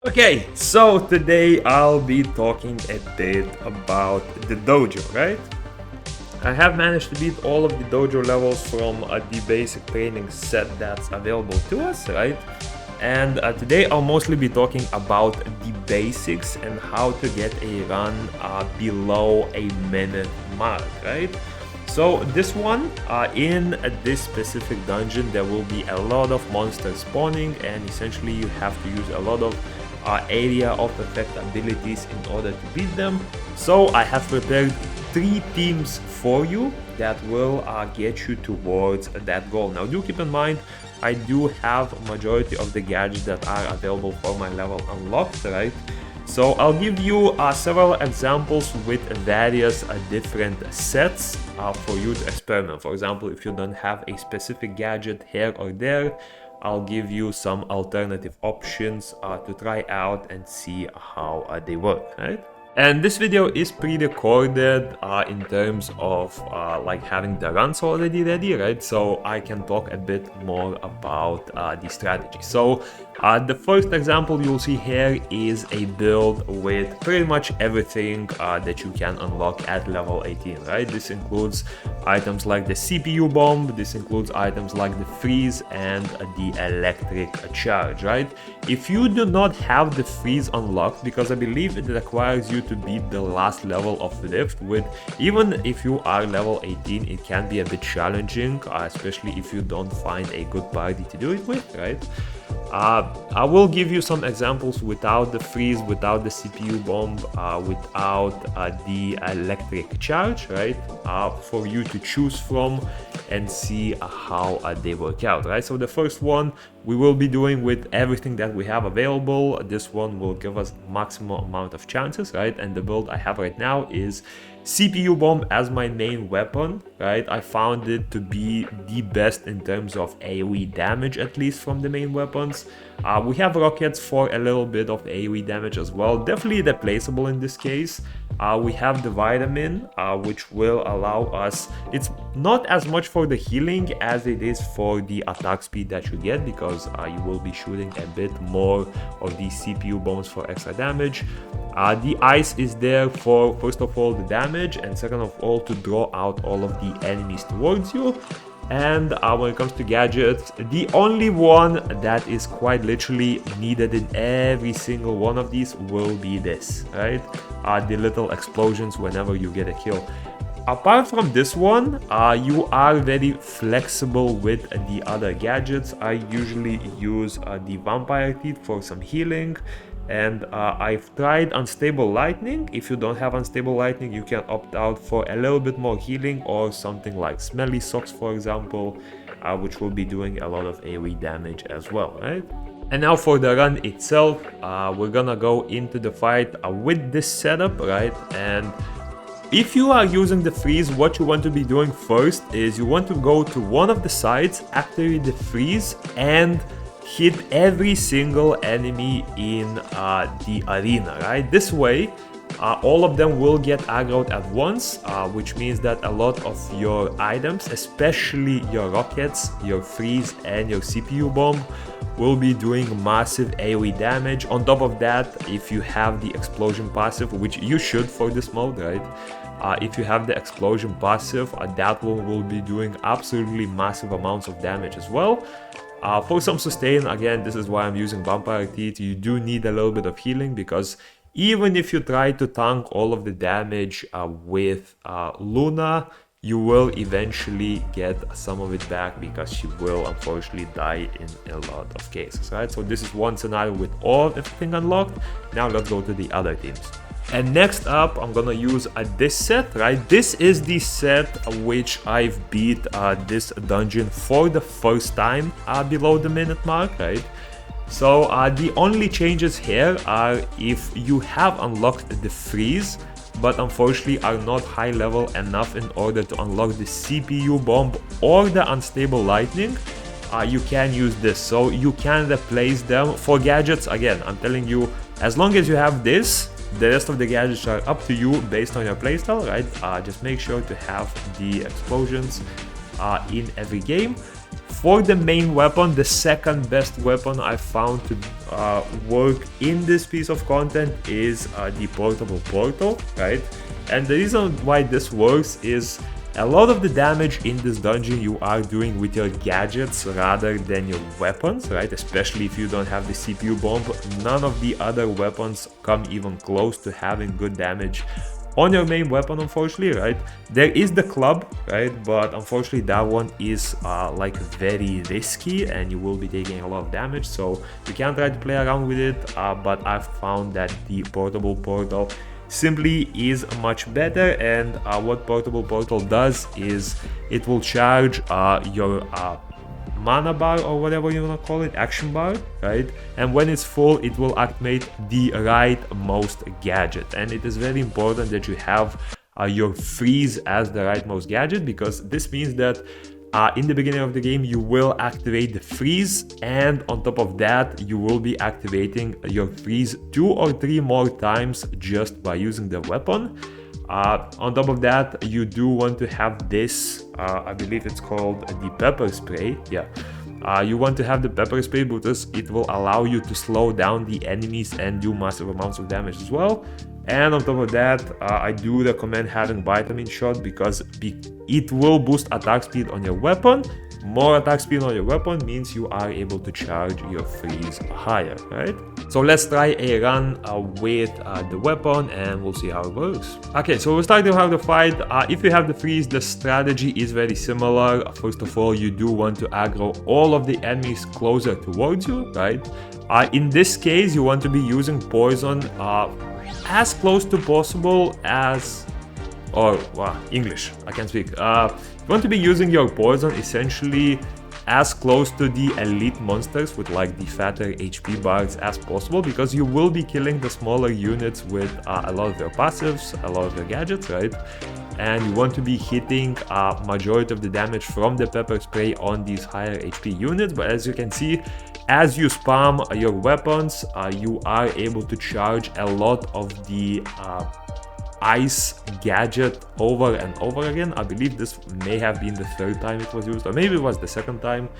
Okay, so today I'll be talking a bit about the dojo, right? I have managed to beat all of the dojo levels from the basic training set that's available to us, right? And today I'll mostly be talking about the basics and how to get a run below a minute mark, right? So this one, in this specific dungeon, there will be a lot of monsters spawning, and essentially you have to use a lot of area of effect abilities in order to beat them. So I have prepared 3 teams for you that will get you towards that goal. Now do keep in mind, I do have a majority of the gadgets that are available for my level unlocked, right? So I'll give you several examples with various different sets for you to experiment. For example, if you don't have a specific gadget here or there, I'll give you some alternative options to try out and see how they work, right? And this video is pre-recorded in terms of like having the runs already ready, right? So I can talk a bit more about the strategy. So the first example you'll see here is a build with pretty much everything that you can unlock at level 18, right? This includes items like the CPU bomb, this includes items like the freeze and the electric charge, right? If you do not have the freeze unlocked, because I believe it requires you to beat the last level of lift, with even if you are level 18, it can be a bit challenging, especially if you don't find a good party to do it with, right? I will give you some examples without the freeze, without the CPU bomb, without the electric charge, right? For you to choose from and see how they work out, right? So the first one we will be doing with everything that we have available. This one will give us maximum amount of chances, right? And the build I have right now is CPU bomb as my main weapon, right? I found it to be the best in terms of AoE damage, at least from the main weapons. We have rockets for a little bit of AoE damage as well, definitely replaceable in this case. We have the vitamin, which will allow us, it's not as much for the healing as it is for the attack speed that you get, because you will be shooting a bit more of these CPU bombs for extra damage. The ice is there for, first of all, the damage, and second of all, to draw out all of the enemies towards you. And when it comes to gadgets, the only one that is quite literally needed in every single one of these will be this, right? The little explosions whenever you get a kill. Apart from this one, you are very flexible with the other gadgets. I usually use the vampire teeth for some healing. And I've tried unstable lightning. If you don't have unstable lightning, you can opt out for a little bit more healing, or something like smelly socks, for example, which will be doing a lot of AoE damage as well, right? And now for the run itself, we're gonna go into the fight with this setup, right? And if you are using the freeze, what you want to be doing first is you want to go to one of the sides, activate the freeze, and hit every single enemy in the arena, right? This way, all of them will get aggroed at once, which means that a lot of your items, especially your rockets, your freeze, and your CPU bomb, will be doing massive AoE damage. On top of that, if you have the explosion passive, which you should for this mode, right? If you have the explosion passive, that one will be doing absolutely massive amounts of damage as well. For some sustain, again, this is why I'm using vampire teeth. You do need a little bit of healing, because even if you try to tank all of the damage with Luna, you will eventually get some of it back, because she will unfortunately die in a lot of cases, right? So this is one scenario with everything unlocked. Now let's go to the other teams. And next up, I'm gonna use this set, right? This is the set which I've beat this dungeon for the first time below the minute mark, right? So the only changes here are if you have unlocked the freeze, but unfortunately are not high level enough in order to unlock the CPU bomb or the unstable lightning, you can use this. So you can replace them. For gadgets, again, I'm telling you, as long as you have this, the rest of the gadgets are up to you based on your playstyle, right? Just make sure to have the explosions in every game. For the main weapon, the second best weapon I found to work in this piece of content is the portable portal, right? And the reason why this works is a lot of the damage in this dungeon you are doing with your gadgets rather than your weapons, right? Especially if you don't have the CPU bomb. None of the other weapons come even close to having good damage on your main weapon, unfortunately, right? There is the club, right? But unfortunately that one is like very risky and you will be taking a lot of damage, so you can try to play around with it, but I've found that the portable portal simply is much better. And what portable portal does is it will charge your mana bar, or whatever you want to call it, action bar, right? And when it's full, it will activate the rightmost gadget. And it is very important that you have your freeze as the rightmost gadget, because this means that in the beginning of the game you will activate the freeze, and on top of that you will be activating your freeze 2 or 3 more times just by using the weapon. On top of that, you do want to have this, I believe it's called the pepper spray. Yeah, you want to have the pepper spray because it will allow you to slow down the enemies and do massive amounts of damage as well. And on top of that, I do recommend having vitamin shot because it will boost attack speed on your weapon. More attack speed on your weapon means you are able to charge your freeze higher, right? So let's try a run with the weapon and we'll see how it works. Okay, so we're starting to have the fight. If you have the freeze, the strategy is very similar. First of all, you do want to aggro all of the enemies closer towards you, right? In this case, you want to be using poison as close to possible as... English, I can't speak. You want to be using your poison essentially as close to the elite monsters with like the fatter HP bars as possible, because you will be killing the smaller units with a lot of their passives, a lot of their gadgets, right? And you want to be hitting majority of the damage from the pepper spray on these higher HP units. But as you can see, as you spam your weapons, you are able to charge a lot of the ice gadget over and over again. I believe this may have been the 3rd time it was used, or maybe it was the 2nd time.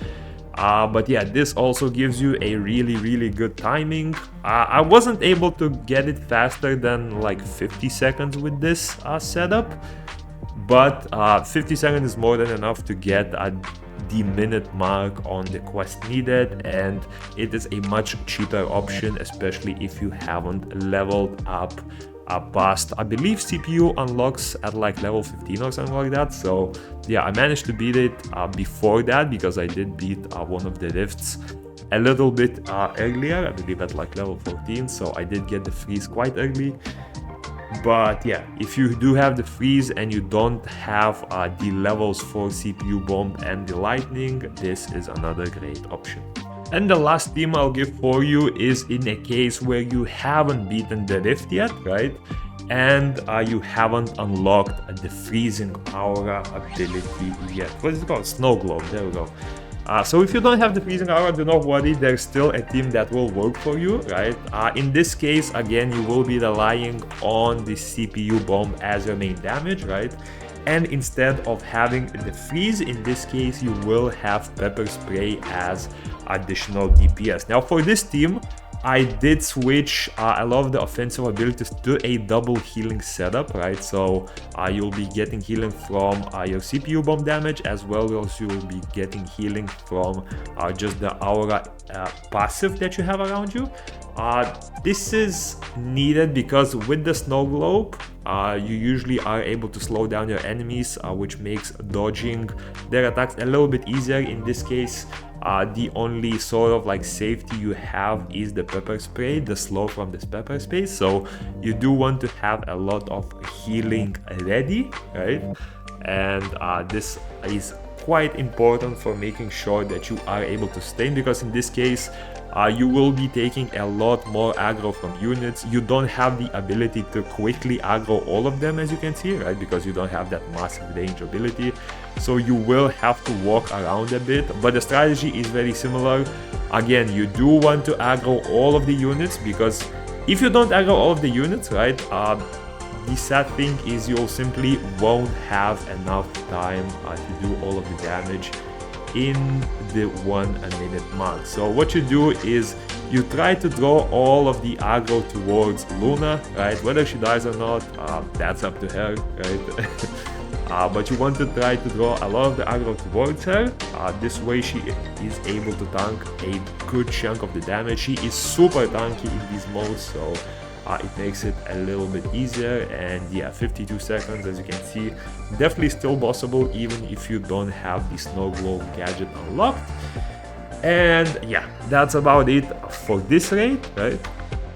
But yeah, this also gives you a really good timing. I wasn't able to get it faster than like 50 seconds with this setup, but 50 seconds is more than enough to get the minute mark on the quest needed, and it is a much cheaper option, especially if you haven't leveled up past, I believe CPU unlocks at like level 15 or something like that. So yeah, I managed to beat it before that, because I did beat one of the rifts a little bit earlier, I believe at like level 14, so I did get the freeze quite early. But yeah, if you do have the freeze and you don't have the levels for CPU bomb and the lightning, this is another great option. And the last team I'll give for you is in a case where you haven't beaten the rift yet, right? And you haven't unlocked the freezing aura ability yet. What is it called? Snow globe, there we go. So if you don't have the freezing aura, do not worry, there's still a team that will work for you, right? In this case, again, you will be relying on the CPU bomb as your main damage, right? And instead of having the freeze, in this case, you will have pepper spray as additional DPS. Now for this team, I did switch a lot of the offensive abilities to a double healing setup, right? So you'll be getting healing from your CPU bomb damage, as well as you will be getting healing from just the aura passive that you have around you. This is needed because with the snow globe, you usually are able to slow down your enemies, which makes dodging their attacks a little bit easier. In this case, the only sort of like safety you have is the pepper spray, the slow from this pepper spray. So you do want to have a lot of healing ready, right? And this is quite important for making sure that you are able to sustain, because in this case you will be taking a lot more aggro from units. You don't have the ability to quickly aggro all of them, as you can see, right? Because you don't have that massive range ability. So you will have to walk around a bit, but the strategy is very similar. Again, you do want to aggro all of the units, because if you don't aggro all of the units, right, the sad thing is you'll simply won't have enough time to do all of the damage in the 1 minute mark. So what you do is you try to draw all of the aggro towards Luna, right? Whether she dies or not, that's up to her, right? But you want to try to draw a lot of the aggro towards her. This way she is able to tank a good chunk of the damage. She is super tanky in these modes, so it makes it a little bit easier. And yeah, 52 seconds, as you can see, definitely still bossable even if you don't have the snow globe gadget unlocked. And yeah, that's about it for this raid, right?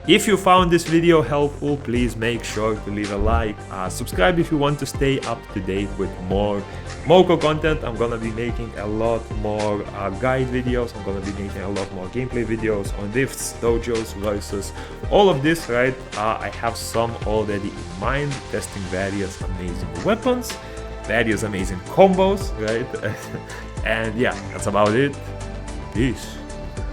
If you found this video helpful, please make sure to leave a like, subscribe if you want to stay up to date with more moco content. I'm gonna be making a lot more guide videos. I'm gonna be making a lot more gameplay videos on rifts, dojos, versus all of this, right? I have some already in mind, testing various amazing weapons, various amazing combos, right? And yeah, that's about it. Peace.